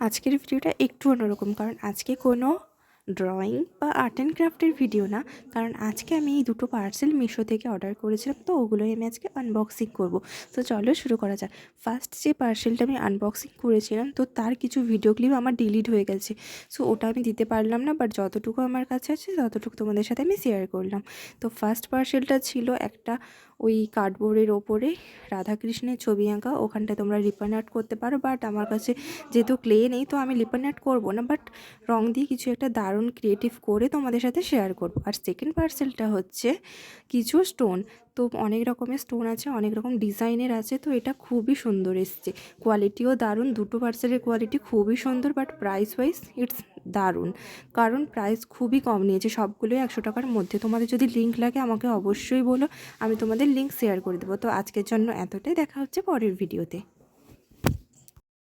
আজকের ভিডিওটা একটু অন্যরকম, কারণ আজকে কোনো ড্রয়িং বা আর্ট অ্যান্ড ক্রাফটের ভিডিও না। কারণ আজকে আমি এই দুটো পার্সেল মিশো থেকে অর্ডার করেছিলাম, তো ওগুলোই আমি আজকে আনবক্সিং করব। তো চলো শুরু করা যাক। ফার্স্ট যে পার্সেলটা আমি আনবক্সিং করেছিলাম, তো তার কিছু ভিডিও ক্লিপ আমার ডিলিট হয়ে গেছে, সো ওটা আমি দিতে পারলাম না, বাট যতটুকু আমার কাছে আছে ততটুকু তোমাদের সাথে আমি শেয়ার করলাম। তো ফার্স্ট পার্সেলটা ছিল একটা ওই কার্ডবোর্ডের ওপরে রাধাকৃষ্ণের ছবি আঁকা, ওখানটায় তোমরা রিপন আর্ট করতে পারো, বাট আমার কাছে যেহেতু ক্লে নেই তো আমি রিপন আর্ট করবো না, বাট রং দিয়ে কিছু একটা দারুণ ক্রিয়েটিভ করে তোমাদের সাথে শেয়ার করব। আর সেকেন্ড পার্সেলটা হচ্ছে কিছু স্টোন। তো অনেক রকমের স্টোন আছে, অনেক রকম ডিজাইনের আছে, তো এটা খুবই সুন্দর এসছে, কোয়ালিটিও দারুণ। দুটো পার্সেলের কোয়ালিটি খুবই সুন্দর, বাট প্রাইস ওয়াইজ ইটস দারুণ, কারণ প্রাইস খুবই কম নিয়েছে, সবগুলোই 100 টাকার মধ্যে। তোমাদের যদি লিঙ্ক লাগে আমাকে অবশ্যই বলো, আমি তোমাদের লিঙ্ক শেয়ার করে দেবো। তো আজকের জন্য এতটাই, দেখা হচ্ছে পরের ভিডিওতে।